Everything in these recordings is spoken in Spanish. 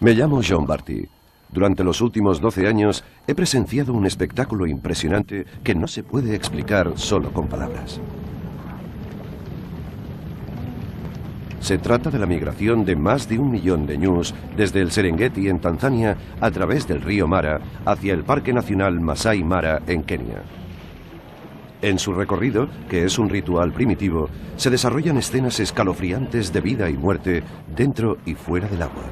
Me llamo John Barty. Durante los últimos 12 años he presenciado un espectáculo impresionante que no se puede explicar solo con palabras. Se trata de la migración de más de 1 millón de ñus desde el Serengeti en Tanzania a través del río Mara hacia el Parque Nacional Masai Mara en Kenia. En su recorrido, que es un ritual primitivo, se desarrollan escenas escalofriantes de vida y muerte dentro y fuera del agua.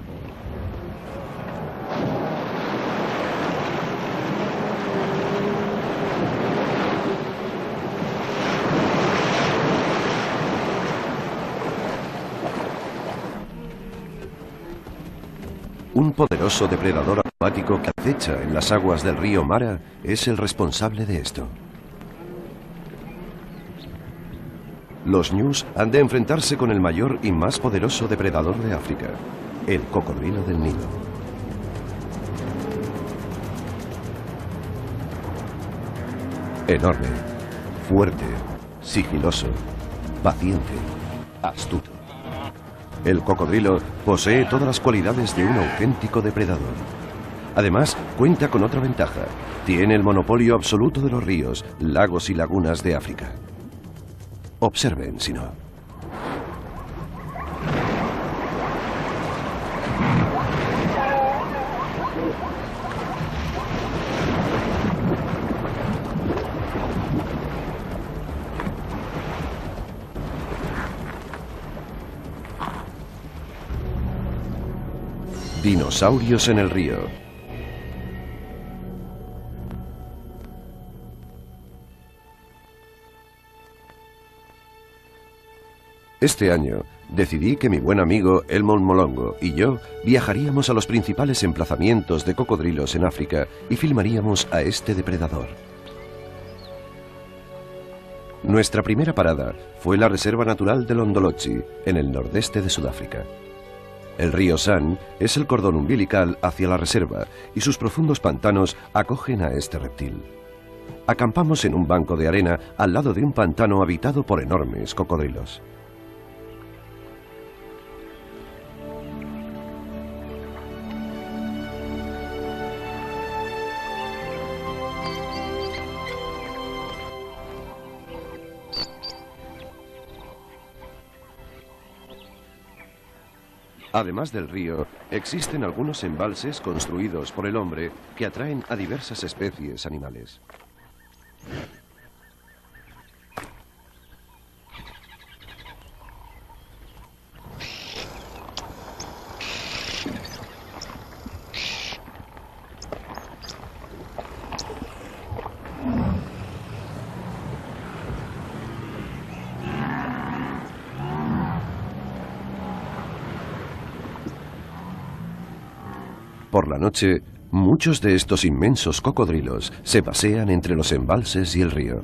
Un poderoso depredador acuático que acecha en las aguas del río Mara es el responsable de esto. Los ñus han de enfrentarse con el mayor y más poderoso depredador de África, el cocodrilo del Nilo. Enorme, fuerte, sigiloso, paciente, astuto. El cocodrilo posee todas las cualidades de un auténtico depredador. Además, cuenta con otra ventaja. Tiene el monopolio absoluto de los ríos, lagos y lagunas de África. Observen, si no. Dinosaurios en el río. Este año decidí que mi buen amigo Elmon Molongo y yo viajaríamos a los principales emplazamientos de cocodrilos en África y filmaríamos a este depredador. Nuestra primera parada fue la Reserva Natural de Londolochi, en el nordeste de Sudáfrica. El río San es el cordón umbilical hacia la reserva y sus profundos pantanos acogen a este reptil. Acampamos en un banco de arena al lado de un pantano habitado por enormes cocodrilos. Además del río, existen algunos embalses construidos por el hombre que atraen a diversas especies animales. Por la noche, muchos de estos inmensos cocodrilos se pasean entre los embalses y el río.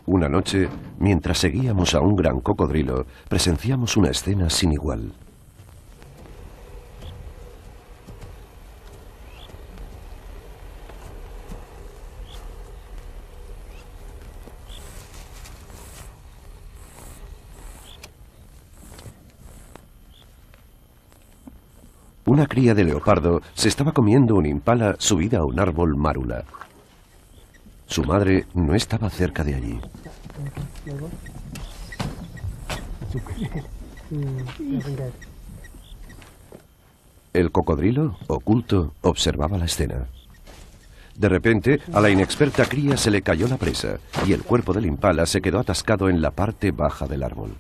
Una noche, mientras seguíamos a un gran cocodrilo, presenciamos una escena sin igual. Una cría de leopardo se estaba comiendo un impala subida a un árbol márula. Su madre no estaba cerca de allí. El cocodrilo, oculto, observaba la escena. De repente, a la inexperta cría se le cayó la presa y el cuerpo del impala se quedó atascado en la parte baja del árbol.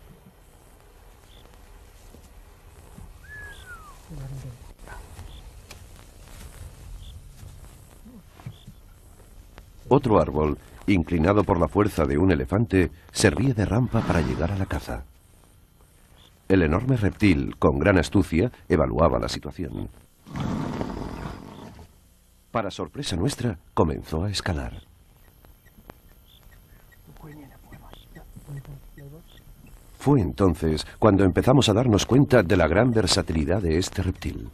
Otro árbol, inclinado por la fuerza de un elefante, servía de rampa para llegar a la caza. El enorme reptil, con gran astucia, evaluaba la situación. Para sorpresa nuestra, comenzó a escalar. Fue entonces cuando empezamos a darnos cuenta de la gran versatilidad de este reptil.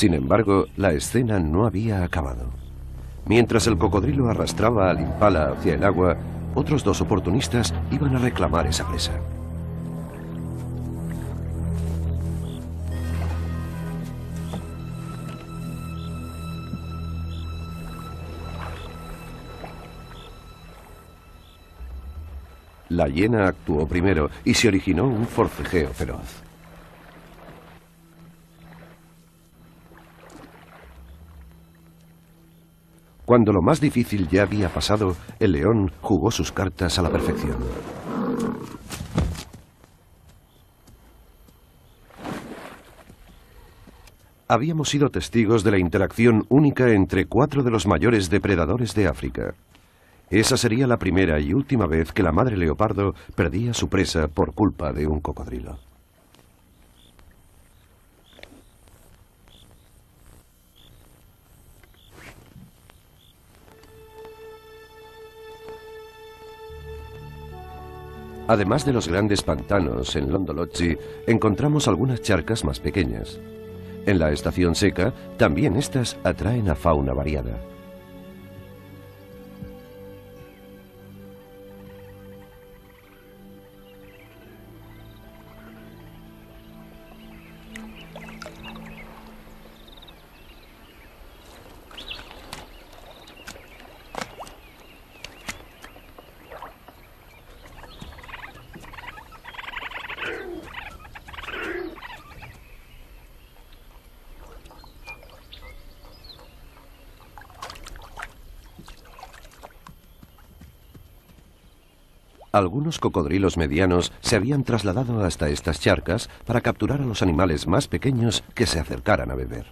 Sin embargo, la escena no había acabado. Mientras el cocodrilo arrastraba al impala hacia el agua, otros dos oportunistas iban a reclamar esa presa. La hiena actuó primero y se originó un forcejeo feroz. Cuando lo más difícil ya había pasado, el león jugó sus cartas a la perfección. Habíamos sido testigos de la interacción única entre 4 de los mayores depredadores de África. Esa sería la primera y última vez que la madre leopardo perdía su presa por culpa de un cocodrilo. Además de los grandes pantanos en Londolozi, encontramos algunas charcas más pequeñas. En la estación seca, también estas atraen a fauna variada. Algunos cocodrilos medianos se habían trasladado hasta estas charcas para capturar a los animales más pequeños que se acercaran a beber.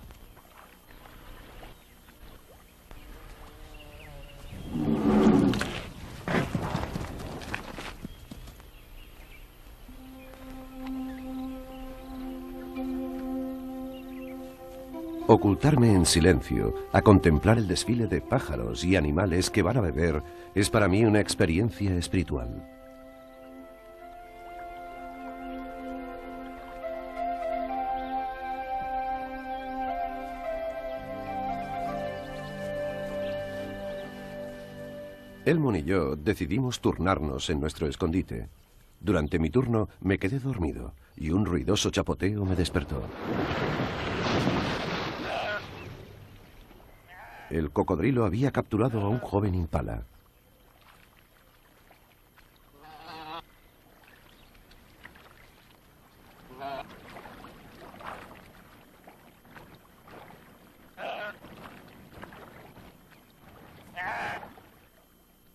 Ocultarme en silencio, a contemplar el desfile de pájaros y animales que van a beber, es para mí una experiencia espiritual. Elmon y yo decidimos turnarnos en nuestro escondite. Durante mi turno me quedé dormido y un ruidoso chapoteo me despertó. El cocodrilo había capturado a un joven impala.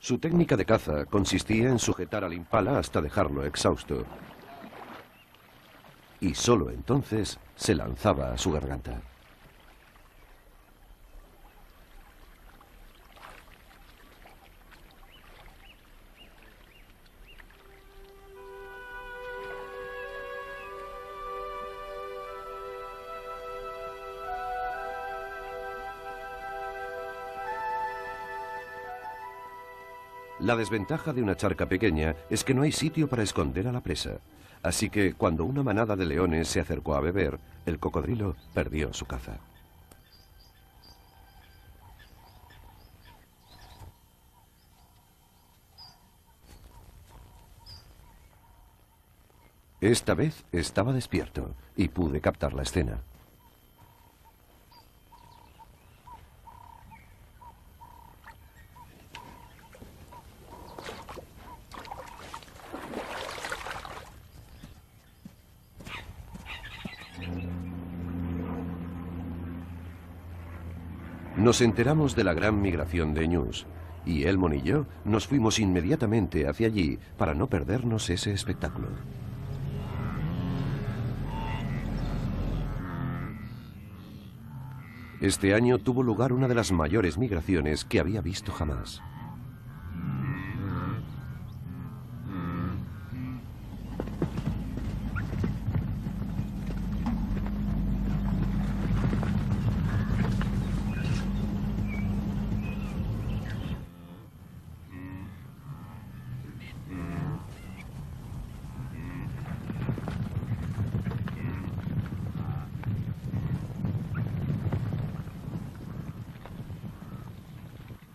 Su técnica de caza consistía en sujetar al impala hasta dejarlo exhausto. Y solo entonces se lanzaba a su garganta. La desventaja de una charca pequeña es que no hay sitio para esconder a la presa. Así que cuando una manada de leones se acercó a beber, el cocodrilo perdió su caza. Esta vez estaba despierto y pude captar la escena. Nos enteramos de la gran migración de ñus, y Elmon y yo nos fuimos inmediatamente hacia allí para no perdernos ese espectáculo. Este año tuvo lugar una de las mayores migraciones que había visto jamás.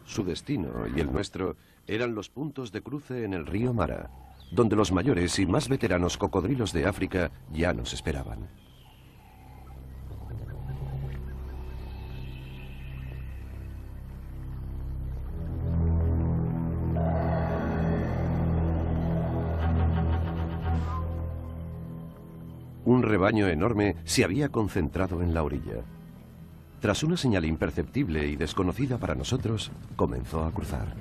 Su destino y el nuestro eran los puntos de cruce en el río Mara, donde los mayores y más veteranos cocodrilos de África ya nos esperaban. Un rebaño enorme se había concentrado en la orilla. Tras una señal imperceptible y desconocida para nosotros, comenzó a cruzar.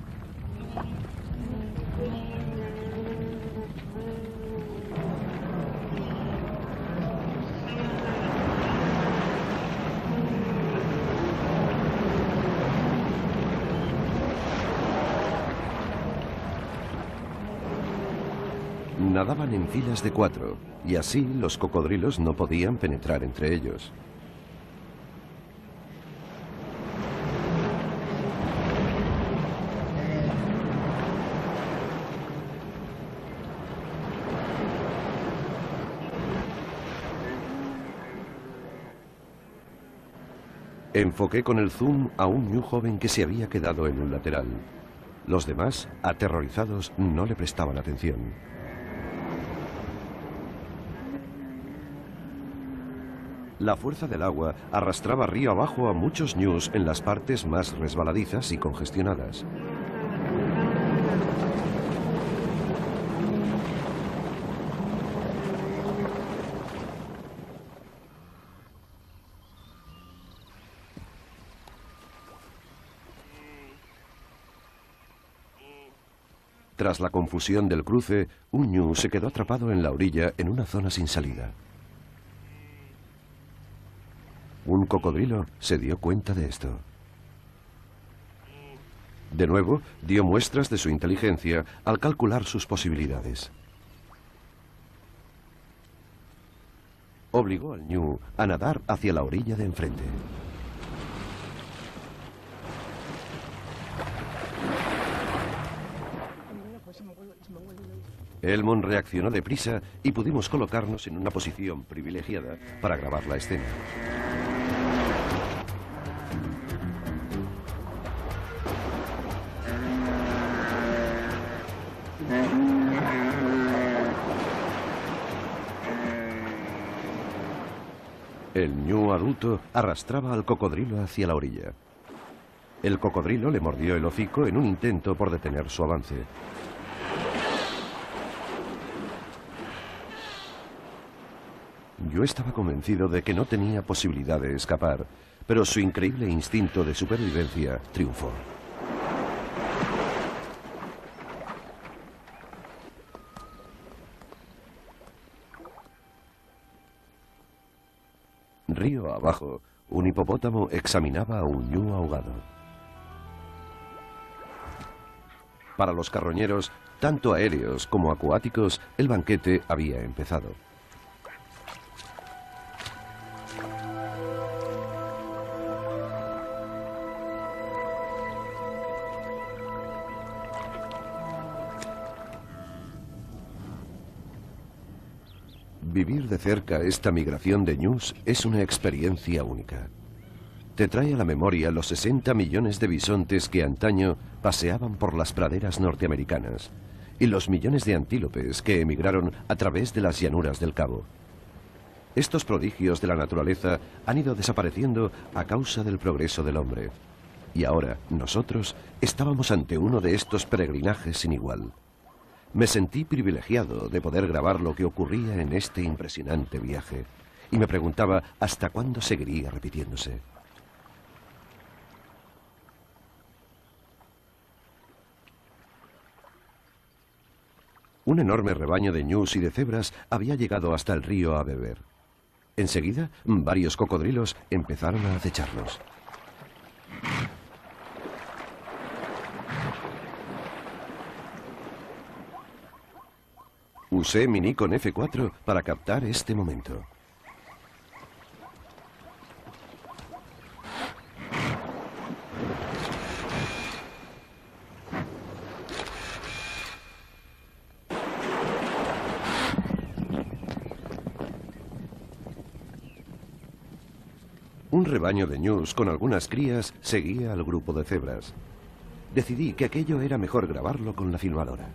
Nadaban en filas de 4, y así los cocodrilos no podían penetrar entre ellos. Enfoqué con el zoom a un ñu joven que se había quedado en un lateral. Los demás, aterrorizados, no le prestaban atención. La fuerza del agua arrastraba río abajo a muchos ñus en las partes más resbaladizas y congestionadas. Tras la confusión del cruce, un ñu se quedó atrapado en la orilla en una zona sin salida. Un cocodrilo se dio cuenta de esto. De nuevo, dio muestras de su inteligencia al calcular sus posibilidades. Obligó al ñu a nadar hacia la orilla de enfrente. Elmond reaccionó deprisa y pudimos colocarnos en una posición privilegiada para grabar la escena. El ñu adulto arrastraba al cocodrilo hacia la orilla. El cocodrilo le mordió el hocico en un intento por detener su avance. Yo estaba convencido de que no tenía posibilidad de escapar, pero su increíble instinto de supervivencia triunfó. Río abajo, un hipopótamo examinaba a un ñu ahogado. Para los carroñeros, tanto aéreos como acuáticos, el banquete había empezado. Vivir de cerca esta migración de ñus es una experiencia única. Te trae a la memoria los 60 millones de bisontes que antaño paseaban por las praderas norteamericanas y los millones de antílopes que emigraron a través de las llanuras del Cabo. Estos prodigios de la naturaleza han ido desapareciendo a causa del progreso del hombre. Y ahora, nosotros estábamos ante uno de estos peregrinajes sin igual. Me sentí privilegiado de poder grabar lo que ocurría en este impresionante viaje, y me preguntaba hasta cuándo seguiría repitiéndose. Un enorme rebaño de ñus y de cebras había llegado hasta el río a beber. Enseguida, varios cocodrilos empezaron a acecharlos. Usé mi Nikon F4 para captar este momento. Un rebaño de ñus con algunas crías seguía al grupo de cebras. Decidí que aquello era mejor grabarlo con la filmadora.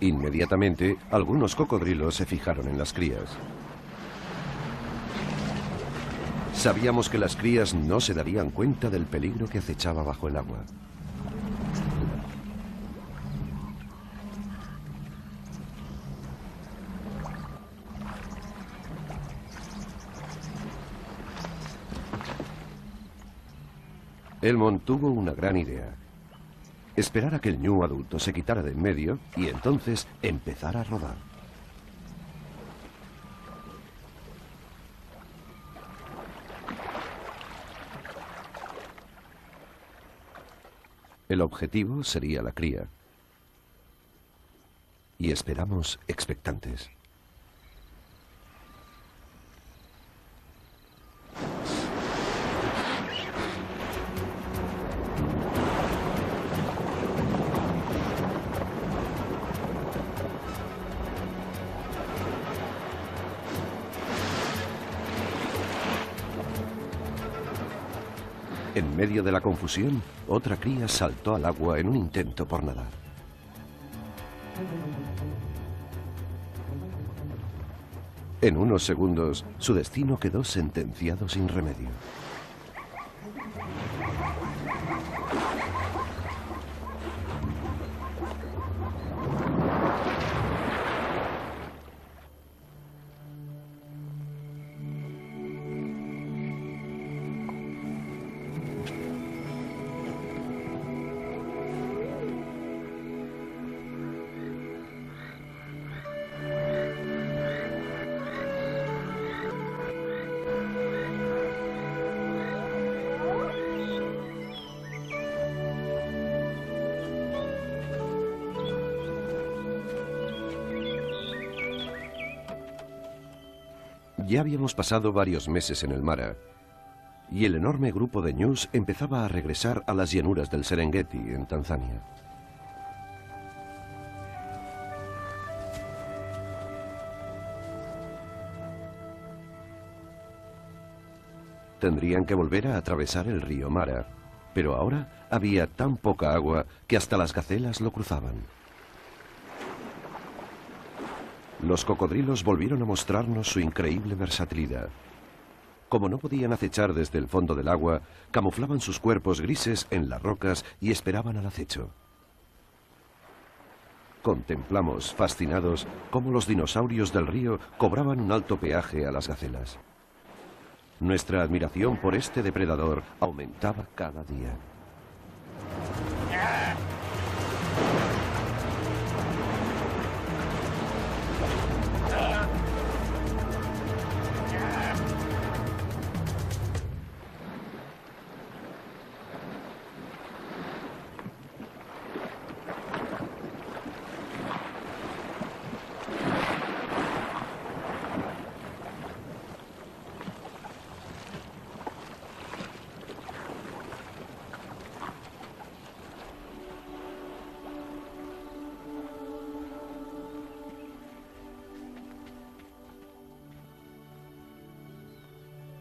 Inmediatamente, algunos cocodrilos se fijaron en las crías. Sabíamos que las crías no se darían cuenta del peligro que acechaba bajo el agua. Elmond tuvo una gran idea. Esperar a que el ñu adulto se quitara de en medio y entonces empezar a rodar. El objetivo sería la cría. Y esperamos expectantes. En medio de la confusión, otra cría saltó al agua en un intento por nadar. En unos segundos, su destino quedó sentenciado sin remedio. Ya habíamos pasado varios meses en el Mara, y el enorme grupo de ñus empezaba a regresar a las llanuras del Serengeti, en Tanzania. Tendrían que volver a atravesar el río Mara, pero ahora había tan poca agua que hasta las gacelas lo cruzaban. Los cocodrilos volvieron a mostrarnos su increíble versatilidad. Como no podían acechar desde el fondo del agua, camuflaban sus cuerpos grises en las rocas y esperaban al acecho. Contemplamos, fascinados, cómo los dinosaurios del río cobraban un alto peaje a las gacelas. Nuestra admiración por este depredador aumentaba cada día.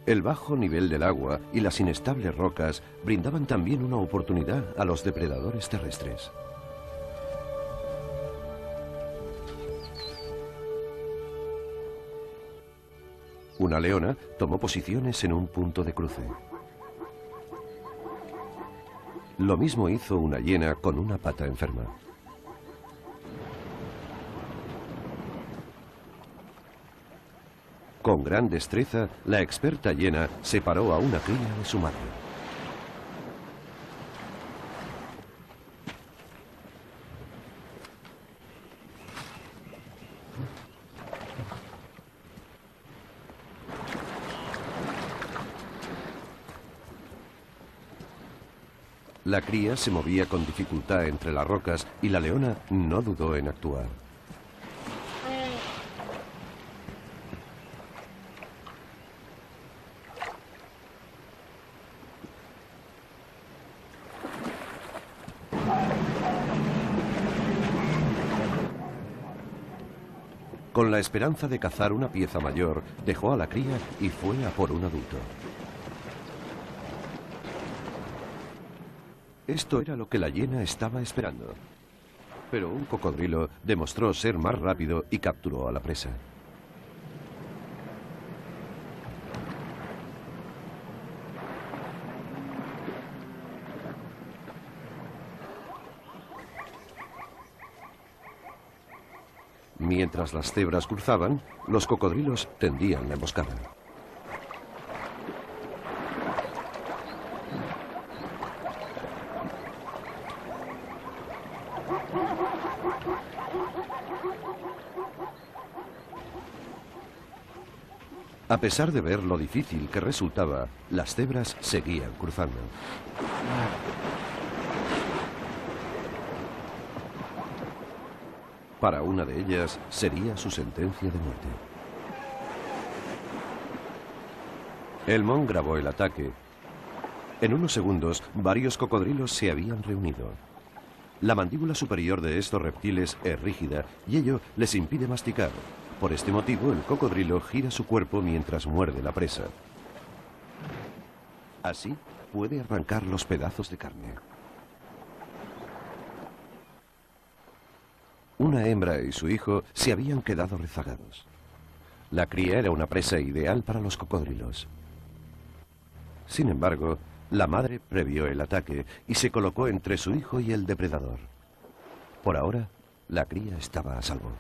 El bajo nivel del agua y las inestables rocas brindaban también una oportunidad a los depredadores terrestres. Una leona tomó posiciones en un punto de cruce. Lo mismo hizo una hiena con una pata enferma. Con gran destreza, la experta hiena separó a una cría de su madre. La cría se movía con dificultad entre las rocas y la leona no dudó en actuar. Con la esperanza de cazar una pieza mayor, dejó a la cría y fue a por un adulto. Esto era lo que la hiena estaba esperando. Pero un cocodrilo demostró ser más rápido y capturó a la presa. Mientras las cebras cruzaban, los cocodrilos tendían la emboscada. A pesar de ver lo difícil que resultaba, las cebras seguían cruzando. Para una de ellas sería su sentencia de muerte. Elmond grabó el ataque. En unos segundos, varios cocodrilos se habían reunido. La mandíbula superior de estos reptiles es rígida y ello les impide masticar. Por este motivo, el cocodrilo gira su cuerpo mientras muerde la presa. Así, puede arrancar los pedazos de carne. Una hembra y su hijo se habían quedado rezagados. La cría era una presa ideal para los cocodrilos. Sin embargo, la madre previó el ataque y se colocó entre su hijo y el depredador. Por ahora, la cría estaba a salvo.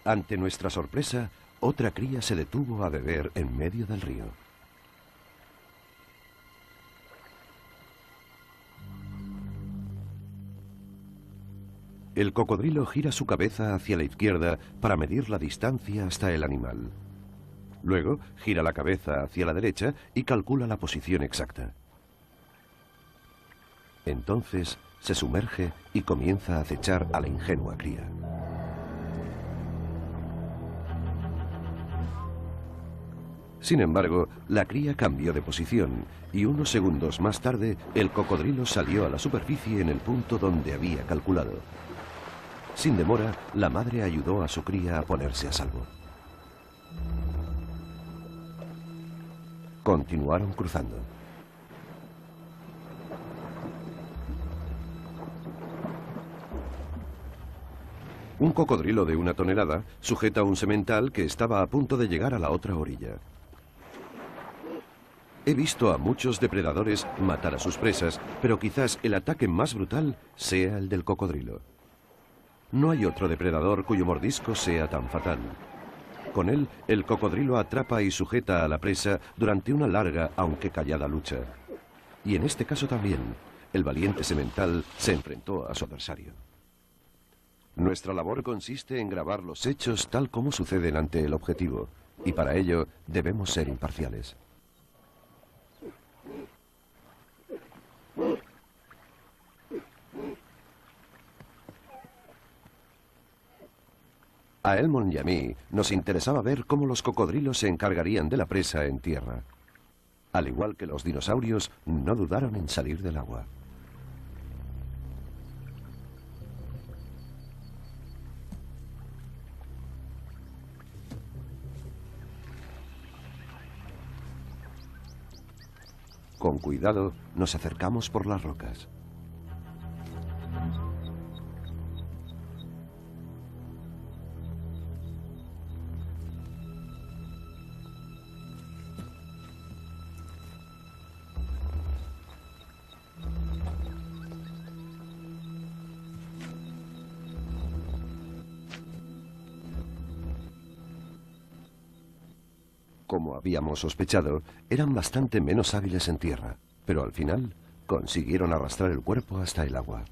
Ante nuestra sorpresa, otra cría se detuvo a beber en medio del río. El cocodrilo gira su cabeza hacia la izquierda para medir la distancia hasta el animal. Luego, gira la cabeza hacia la derecha y calcula la posición exacta. Entonces, se sumerge y comienza a acechar a la ingenua cría. Sin embargo, la cría cambió de posición y unos segundos más tarde el cocodrilo salió a la superficie en el punto donde había calculado. Sin demora, la madre ayudó a su cría a ponerse a salvo. Continuaron cruzando. Un cocodrilo de 1 tonelada sujeta un semental que estaba a punto de llegar a la otra orilla. He visto a muchos depredadores matar a sus presas, pero quizás el ataque más brutal sea el del cocodrilo. No hay otro depredador cuyo mordisco sea tan fatal. Con él, el cocodrilo atrapa y sujeta a la presa durante una larga, aunque callada lucha. Y en este caso también, el valiente semental se enfrentó a su adversario. Nuestra labor consiste en grabar los hechos tal como suceden ante el objetivo, y para ello debemos ser imparciales. A Elmond y a mí nos interesaba ver cómo los cocodrilos se encargarían de la presa en tierra. Al igual que los dinosaurios, no dudaron en salir del agua. Con cuidado, nos acercamos por las rocas. Como habíamos sospechado, eran bastante menos hábiles en tierra, pero al final consiguieron arrastrar el cuerpo hasta el agua.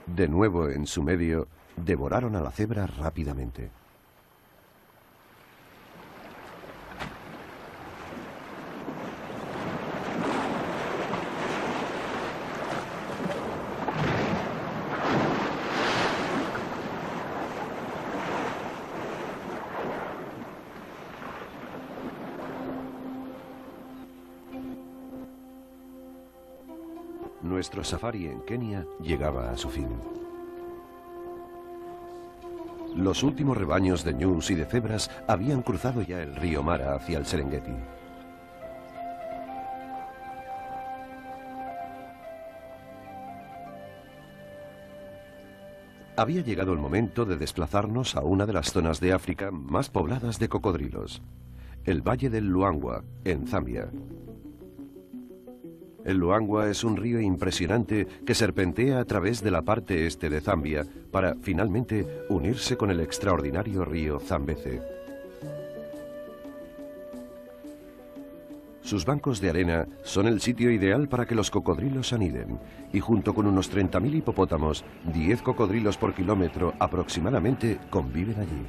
De nuevo en su medio, devoraron a la cebra rápidamente. Nuestro safari en Kenia llegaba a su fin. Los últimos rebaños de ñus y de cebras habían cruzado ya el río Mara hacia el Serengeti. Había llegado el momento de desplazarnos a una de las zonas de África más pobladas de cocodrilos, el Valle del Luangwa, en Zambia. El Luangwa es un río impresionante que serpentea a través de la parte este de Zambia para, finalmente, unirse con el extraordinario río Zambeze. Sus bancos de arena son el sitio ideal para que los cocodrilos aniden, y junto con unos 30.000 hipopótamos, 10 cocodrilos por kilómetro aproximadamente conviven allí.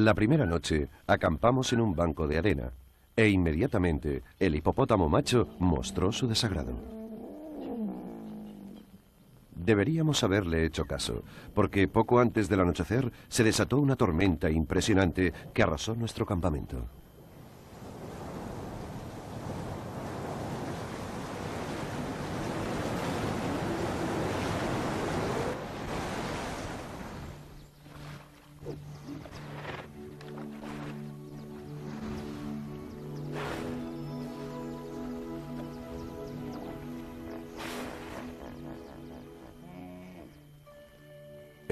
La primera noche acampamos en un banco de arena e inmediatamente el hipopótamo macho mostró su desagrado. Deberíamos haberle hecho caso, porque poco antes del anochecer se desató una tormenta impresionante que arrasó nuestro campamento.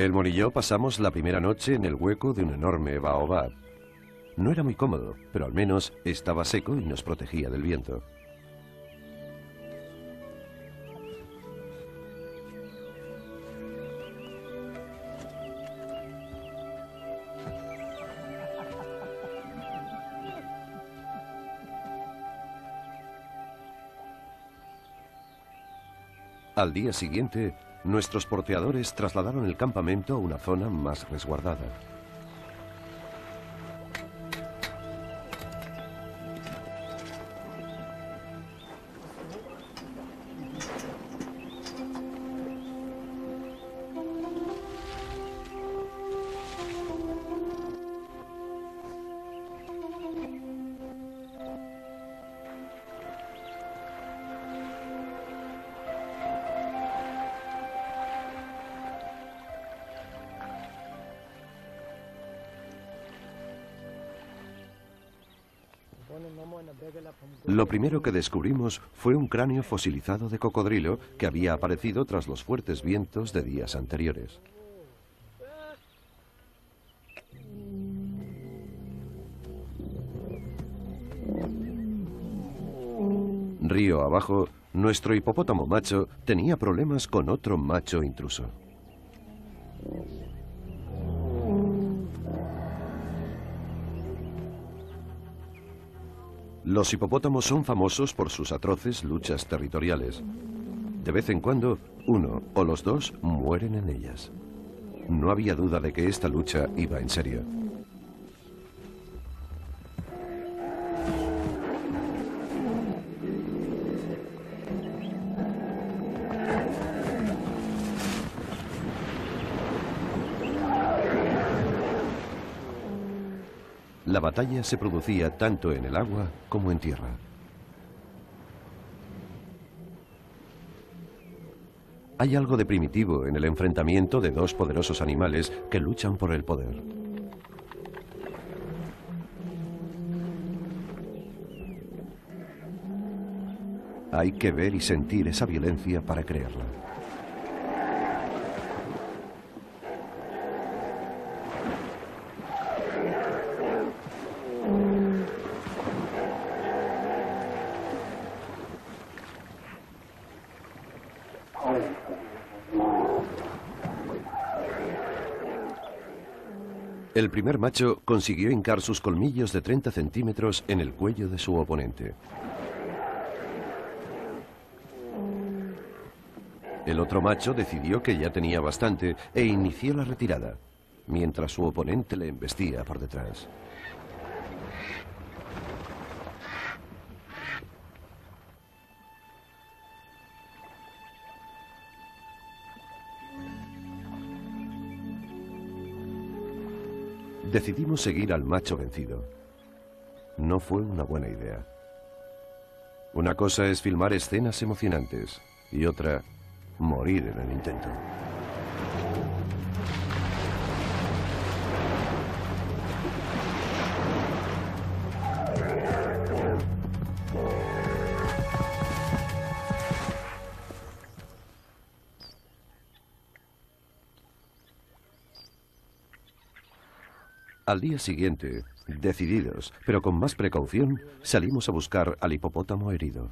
El Mon y yo pasamos la primera noche en el hueco de un enorme baobab. No era muy cómodo, pero al menos estaba seco y nos protegía del viento. Al día siguiente, nuestros porteadores trasladaron el campamento a una zona más resguardada. Lo primero que descubrimos fue un cráneo fosilizado de cocodrilo que había aparecido tras los fuertes vientos de días anteriores. Río abajo, nuestro hipopótamo macho tenía problemas con otro macho intruso. Los hipopótamos son famosos por sus atroces luchas territoriales. De vez en cuando, uno o los dos mueren en ellas. No había duda de que esta lucha iba en serio. La batalla se producía tanto en el agua como en tierra. Hay algo de primitivo en el enfrentamiento de dos poderosos animales que luchan por el poder. Hay que ver y sentir esa violencia para creerla. El primer macho consiguió hincar sus colmillos de 30 centímetros en el cuello de su oponente. El otro macho decidió que ya tenía bastante e inició la retirada, mientras su oponente le embestía por detrás. Decidimos seguir al macho vencido. No fue una buena idea. Una cosa es filmar escenas emocionantes y otra, morir en el intento. Al día siguiente, decididos, pero con más precaución, salimos a buscar al hipopótamo herido.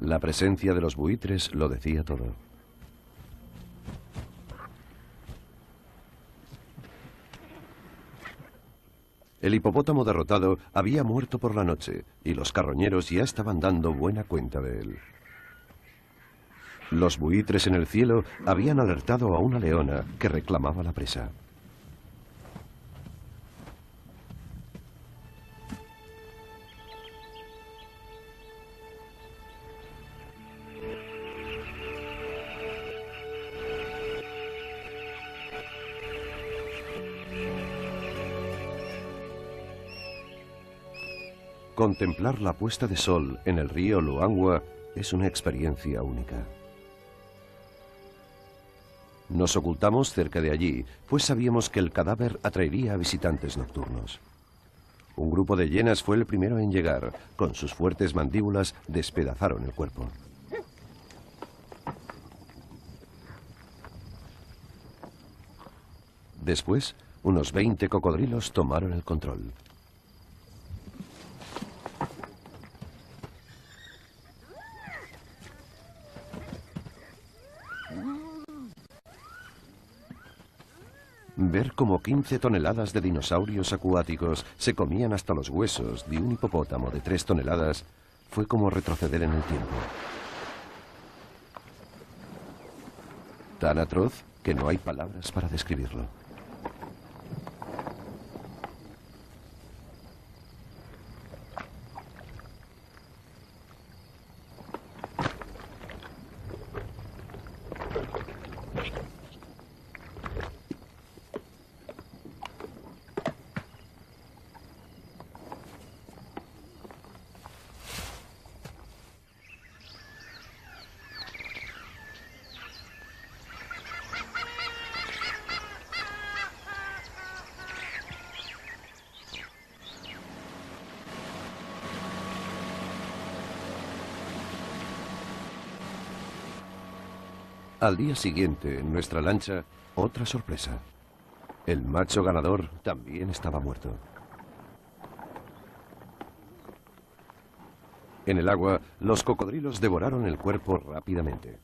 La presencia de los buitres lo decía todo. El hipopótamo derrotado había muerto por la noche y los carroñeros ya estaban dando buena cuenta de él. Los buitres en el cielo habían alertado a una leona que reclamaba la presa. Contemplar la puesta de sol en el río Luangwa es una experiencia única. Nos ocultamos cerca de allí, pues sabíamos que el cadáver atraería a visitantes nocturnos. Un grupo de hienas fue el primero en llegar. Con sus fuertes mandíbulas despedazaron el cuerpo. Después, unos 20 cocodrilos tomaron el control. Ver cómo 15 toneladas de dinosaurios acuáticos se comían hasta los huesos de un hipopótamo de 3 toneladas fue como retroceder en el tiempo. Tan atroz que no hay palabras para describirlo. Al día siguiente, en nuestra lancha, otra sorpresa. El macho ganador también estaba muerto. En el agua, los cocodrilos devoraron el cuerpo rápidamente.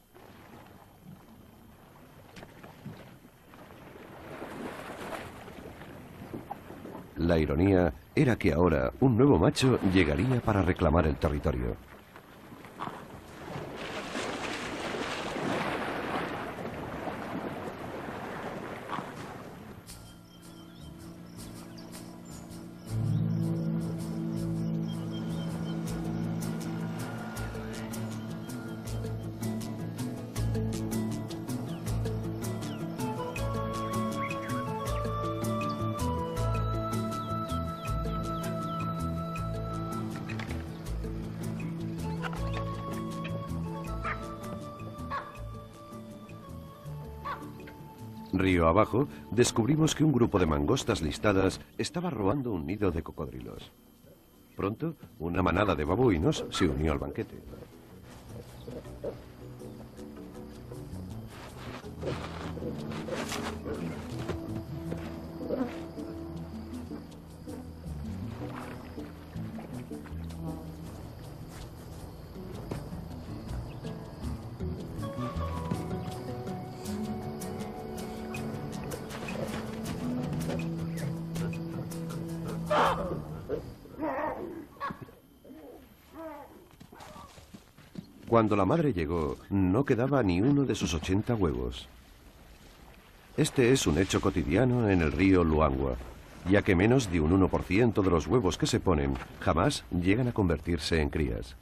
La ironía era que ahora un nuevo macho llegaría para reclamar el territorio. Río abajo, descubrimos que un grupo de mangostas listadas estaba robando un nido de cocodrilos. Pronto, una manada de babuinos se unió al banquete. Cuando la madre llegó, no quedaba ni uno de sus 80 huevos. Este es un hecho cotidiano en el río Luangwa, ya que menos de un 1% de los huevos que se ponen jamás llegan a convertirse en crías.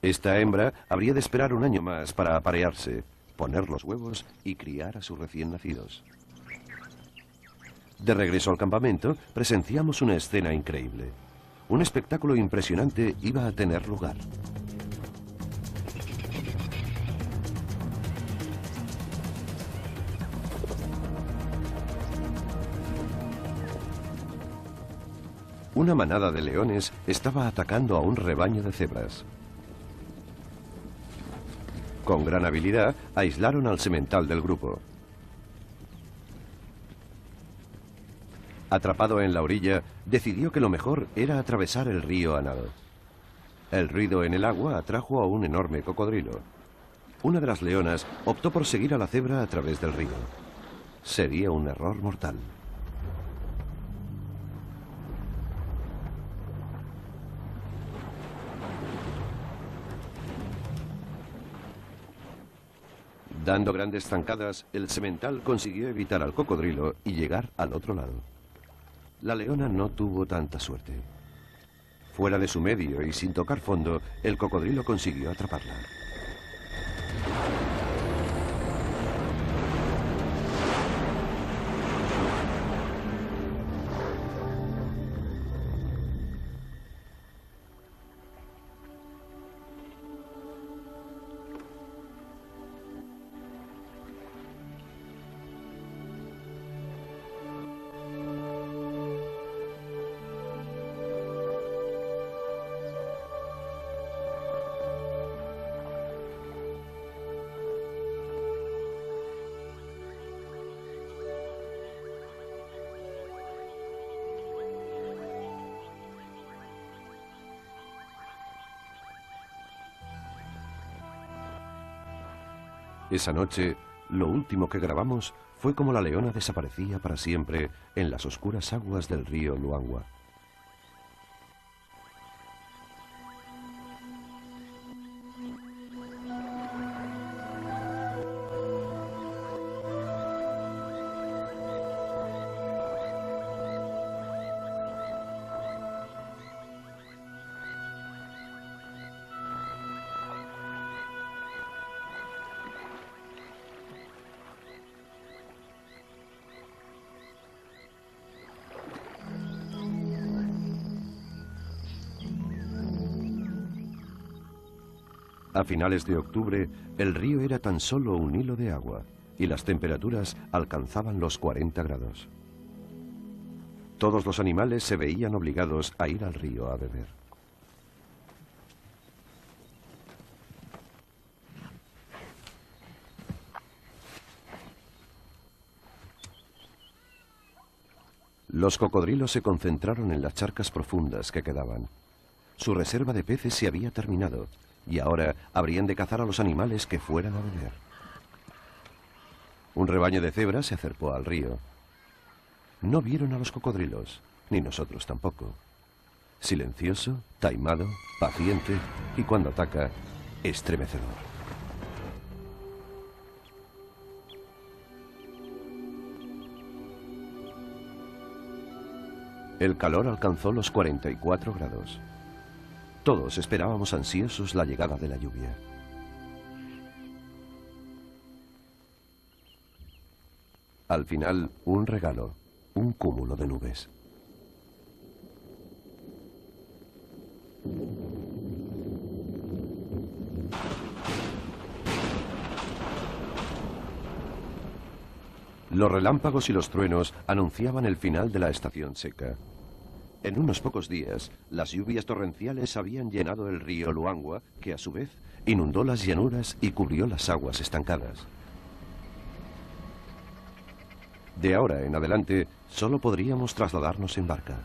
Esta hembra habría de esperar un año más para aparearse, poner los huevos y criar a sus recién nacidos. De regreso al campamento, presenciamos una escena increíble. Un espectáculo impresionante iba a tener lugar. Una manada de leones estaba atacando a un rebaño de cebras. Con gran habilidad, aislaron al semental del grupo. Atrapado en la orilla, decidió que lo mejor era atravesar el río a nado. El ruido en el agua atrajo a un enorme cocodrilo. Una de las leonas optó por seguir a la cebra a través del río. Sería un error mortal. Dando grandes zancadas, el semental consiguió evitar al cocodrilo y llegar al otro lado. La leona no tuvo tanta suerte. Fuera de su medio y sin tocar fondo, el cocodrilo consiguió atraparla. Esa noche, lo último que grabamos fue como la leona desaparecía para siempre en las oscuras aguas del río Luangwa. A finales de octubre, el río era tan solo un hilo de agua y las temperaturas alcanzaban los 40 grados. Todos los animales se veían obligados a ir al río a beber. Los cocodrilos se concentraron en las charcas profundas que quedaban. Su reserva de peces se había terminado y ahora habrían de cazar a los animales que fueran a beber. Un rebaño de cebras se acercó al río. No vieron a los cocodrilos, ni nosotros tampoco. Silencioso, taimado, paciente y cuando ataca, estremecedor. El calor alcanzó los 44 grados. Todos esperábamos ansiosos la llegada de la lluvia. Al final, un regalo, un cúmulo de nubes. Los relámpagos y los truenos anunciaban el final de la estación seca. En unos pocos días, las lluvias torrenciales habían llenado el río Luangwa, que a su vez inundó las llanuras y cubrió las aguas estancadas. De ahora en adelante, solo podríamos trasladarnos en barca.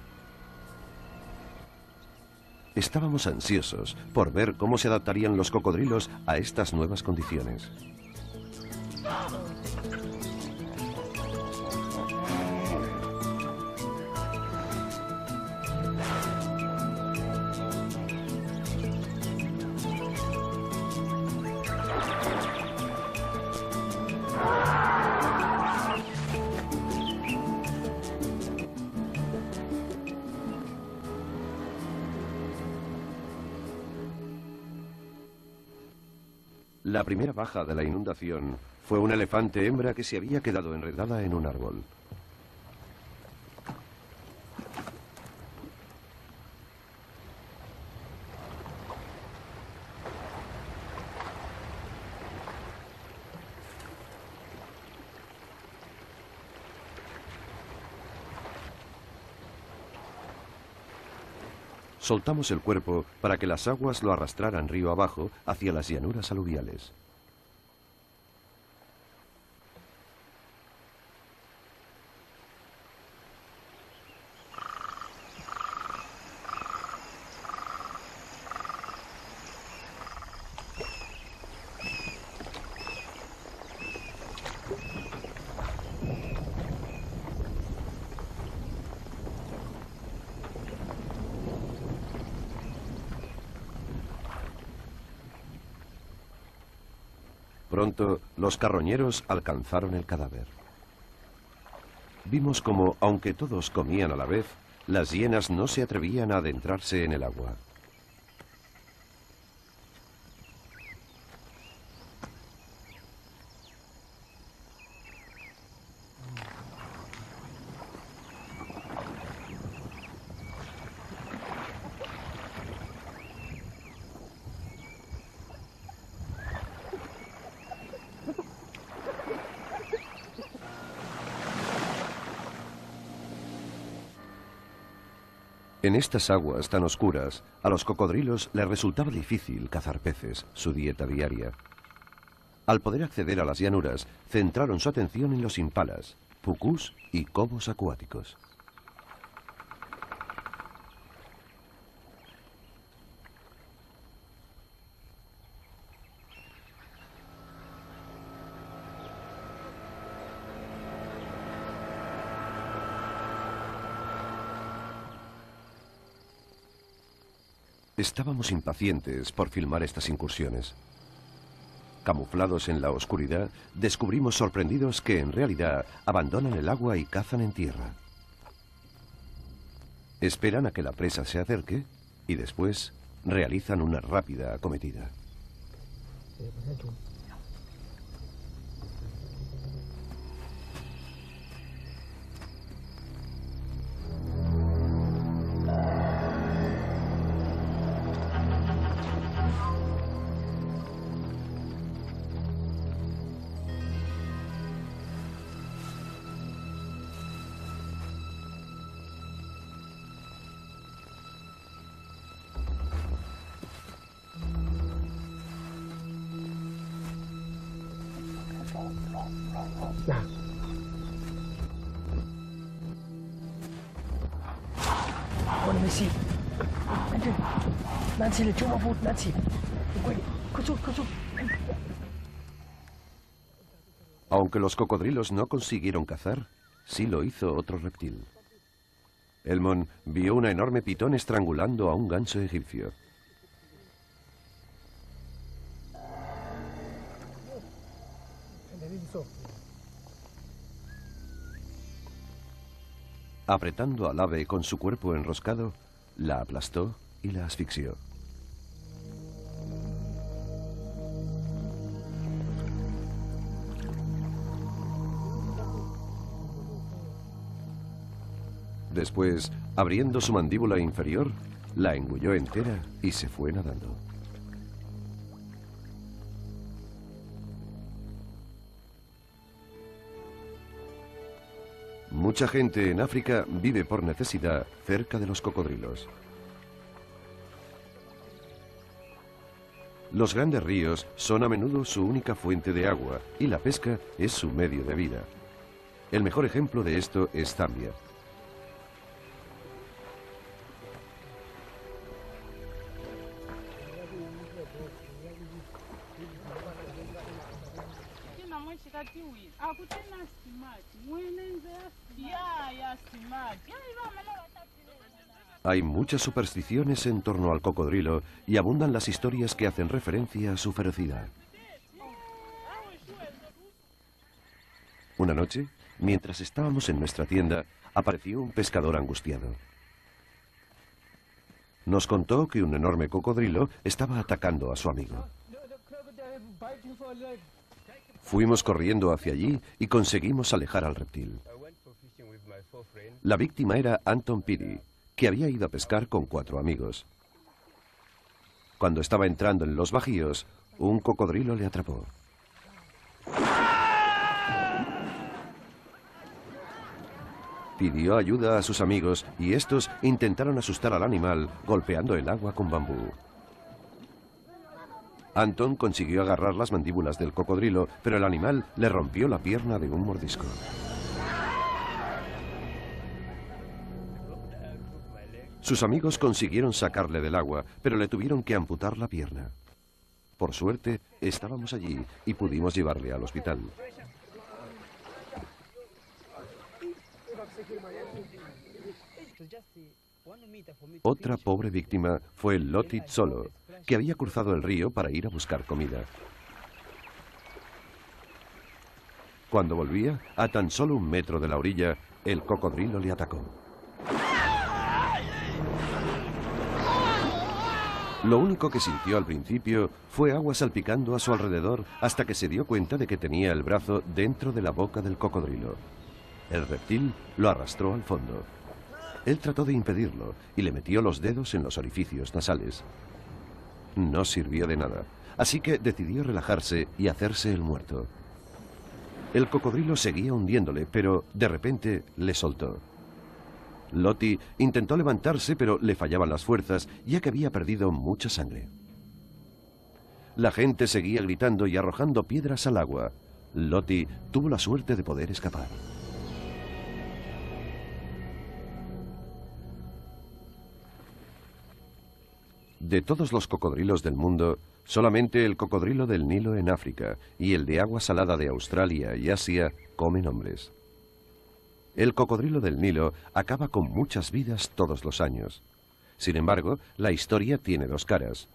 Estábamos ansiosos por ver cómo se adaptarían los cocodrilos a estas nuevas condiciones. La primera baja de la inundación fue una elefante hembra que se había quedado enredada en un árbol. Soltamos el cuerpo para que las aguas lo arrastraran río abajo hacia las llanuras aluviales. Pronto, los carroñeros alcanzaron el cadáver. Vimos como, aunque todos comían a la vez, las hienas no se atrevían a adentrarse en el agua. En estas aguas tan oscuras, a los cocodrilos les resultaba difícil cazar peces, su dieta diaria. Al poder acceder a las llanuras, centraron su atención en los impalas, pucús y cobos acuáticos. Estábamos impacientes por filmar estas incursiones. Camuflados en la oscuridad, descubrimos sorprendidos que en realidad abandonan el agua y cazan en tierra. Esperan a que la presa se acerque y después realizan una rápida acometida. Aunque los cocodrilos no consiguieron cazar, sí lo hizo otro reptil. Elmon vio una enorme pitón estrangulando a un ganso egipcio. Apretando al ave con su cuerpo enroscado, la aplastó y la asfixió. Después, abriendo su mandíbula inferior, la engulló entera y se fue nadando. Mucha gente en África vive por necesidad cerca de los cocodrilos. Los grandes ríos son a menudo su única fuente de agua y la pesca es su medio de vida. El mejor ejemplo de esto es Zambia. Hay muchas supersticiones en torno al cocodrilo y abundan las historias que hacen referencia a su ferocidad. Una noche, mientras estábamos en nuestra tienda, apareció un pescador angustiado. Nos contó que un enorme cocodrilo estaba atacando a su amigo. Fuimos corriendo hacia allí y conseguimos alejar al reptil. La víctima era Anton Piri, que había ido a pescar con 4 amigos. Cuando estaba entrando en los bajíos, un cocodrilo le atrapó. Pidió ayuda a sus amigos y estos intentaron asustar al animal golpeando el agua con bambú. Anton consiguió agarrar las mandíbulas del cocodrilo, pero el animal le rompió la pierna de un mordisco. Sus amigos consiguieron sacarle del agua, pero le tuvieron que amputar la pierna. Por suerte, estábamos allí y pudimos llevarle al hospital. Otra pobre víctima fue Loti Tsolo, que había cruzado el río para ir a buscar comida. Cuando volvía, a tan solo 1 metro de la orilla, el cocodrilo le atacó. Lo único que sintió al principio fue agua salpicando a su alrededor hasta que se dio cuenta de que tenía el brazo dentro de la boca del cocodrilo. El reptil lo arrastró al fondo. Él trató de impedirlo y le metió los dedos en los orificios nasales. No sirvió de nada, así que decidió relajarse y hacerse el muerto. El cocodrilo seguía hundiéndole, pero de repente le soltó. Loti intentó levantarse, pero le fallaban las fuerzas, ya que había perdido mucha sangre. La gente seguía gritando y arrojando piedras al agua. Loti tuvo la suerte de poder escapar. De todos los cocodrilos del mundo, solamente el cocodrilo del Nilo en África y el de agua salada de Australia y Asia comen hombres. El cocodrilo del Nilo acaba con muchas vidas todos los años. Sin embargo, la historia tiene 2 caras.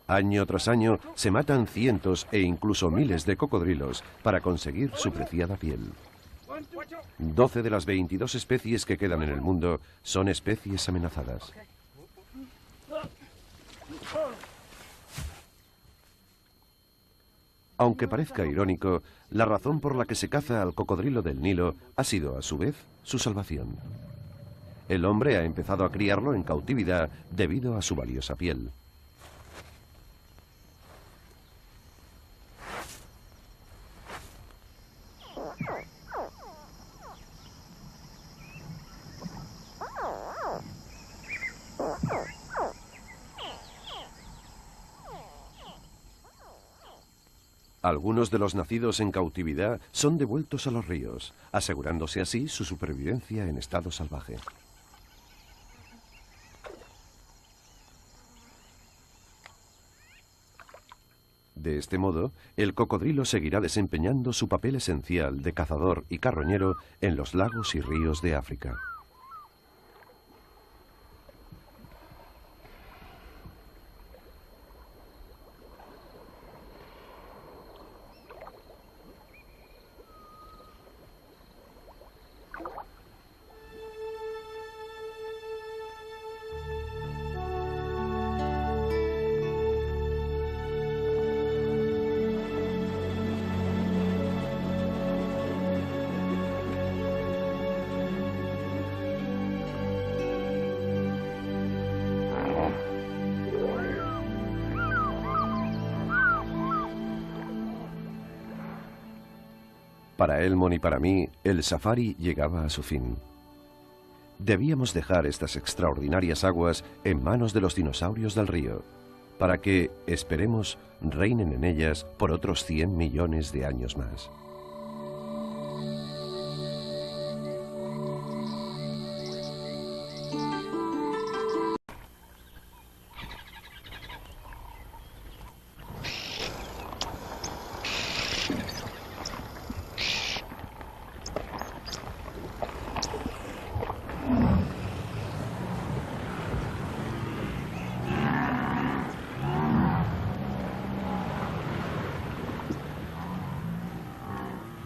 Año tras año se matan cientos e incluso miles de cocodrilos para conseguir su preciada piel. 12 de las 22 especies que quedan en el mundo son especies amenazadas. Aunque parezca irónico, la razón por la que se caza al cocodrilo del Nilo ha sido, a su vez, su salvación. El hombre ha empezado a criarlo en cautividad debido a su valiosa piel. Algunos de los nacidos en cautividad son devueltos a los ríos, asegurándose así su supervivencia en estado salvaje. De este modo, el cocodrilo seguirá desempeñando su papel esencial de cazador y carroñero en los lagos y ríos de África. Para Elmon y para mí, el safari llegaba a su fin. Debíamos dejar estas extraordinarias aguas en manos de los dinosaurios del río, para que, esperemos, reinen en ellas por otros 100 millones de años más.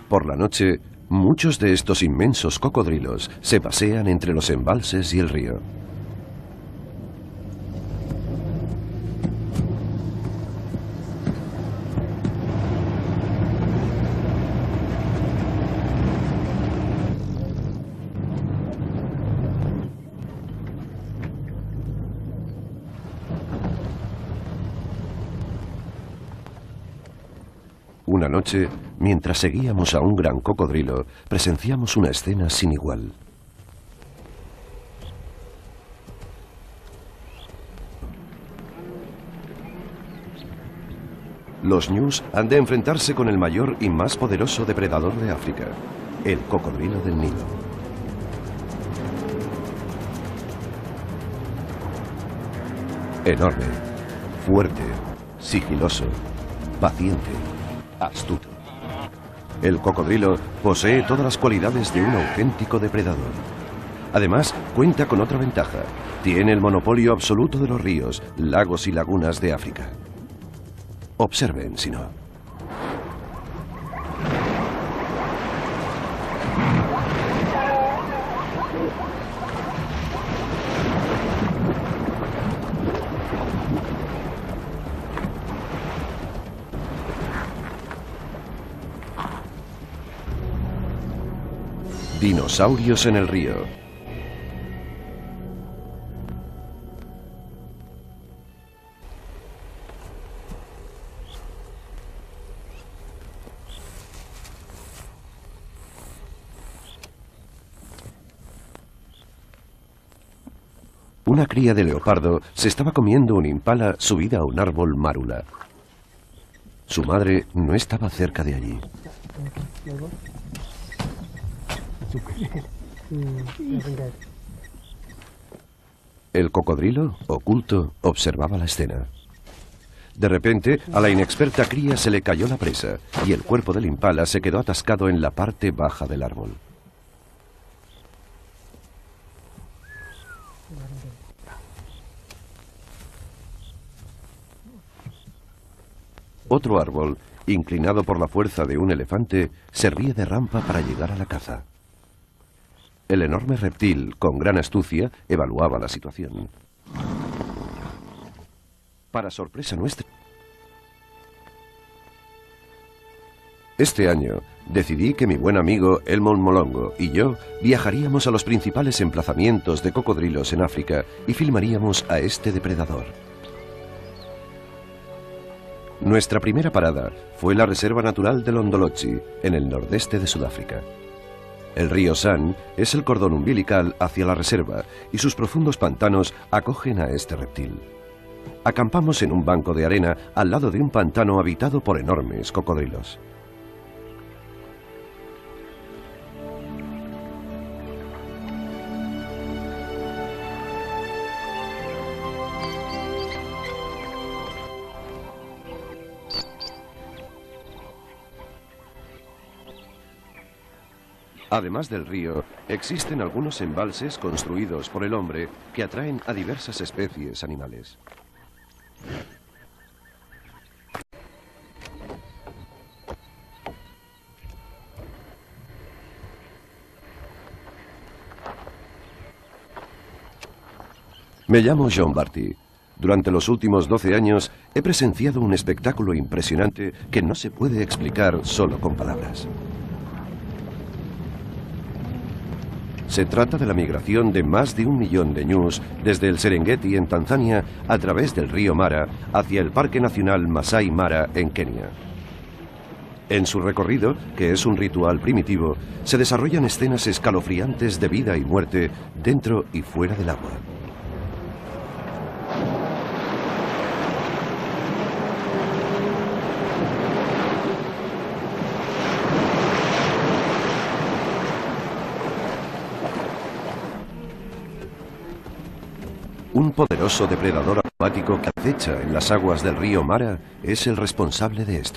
Por la noche, muchos de estos inmensos cocodrilos se pasean entre los embalses y el río. Una noche, mientras seguíamos a un gran cocodrilo, presenciamos una escena sin igual. Los ñus han de enfrentarse con el mayor y más poderoso depredador de África, el cocodrilo del Nilo. Enorme, fuerte, sigiloso, paciente, astuto. El cocodrilo posee todas las cualidades de un auténtico depredador. Además, cuenta con otra ventaja. Tiene el monopolio absoluto de los ríos, lagos y lagunas de África. Observen, si no. Dinosaurios en el río. Una cría de leopardo se estaba comiendo un impala subida a un árbol márula. Su madre no estaba cerca de allí. El cocodrilo, oculto, observaba la escena. De repente, a la inexperta cría se le cayó la presa y el cuerpo del impala se quedó atascado en la parte baja del árbol. Otro árbol, inclinado por la fuerza de un elefante, servía de rampa para llegar a la caza. El enorme reptil, con gran astucia, evaluaba la situación. Para sorpresa nuestra, este año decidí que mi buen amigo Elmon Molongo y yo viajaríamos a los principales emplazamientos de cocodrilos en África y filmaríamos a este depredador. Nuestra primera parada fue la Reserva Natural de Londolochi, en el nordeste de Sudáfrica. El río San es el cordón umbilical hacia la reserva y sus profundos pantanos acogen a este reptil. Acampamos en un banco de arena al lado de un pantano habitado por enormes cocodrilos. Además del río, existen algunos embalses construidos por el hombre que atraen a diversas especies animales. Me llamo John Barty. Durante los últimos 12 años he presenciado un espectáculo impresionante que no se puede explicar solo con palabras. Se trata de la migración de más de 1 millón de ñus desde el Serengeti en Tanzania a través del río Mara hacia el Parque Nacional Masai Mara en Kenia. En su recorrido, que es un ritual primitivo, se desarrollan escenas escalofriantes de vida y muerte dentro y fuera del agua. Un poderoso depredador acuático que acecha en las aguas del río Mara es el responsable de esto.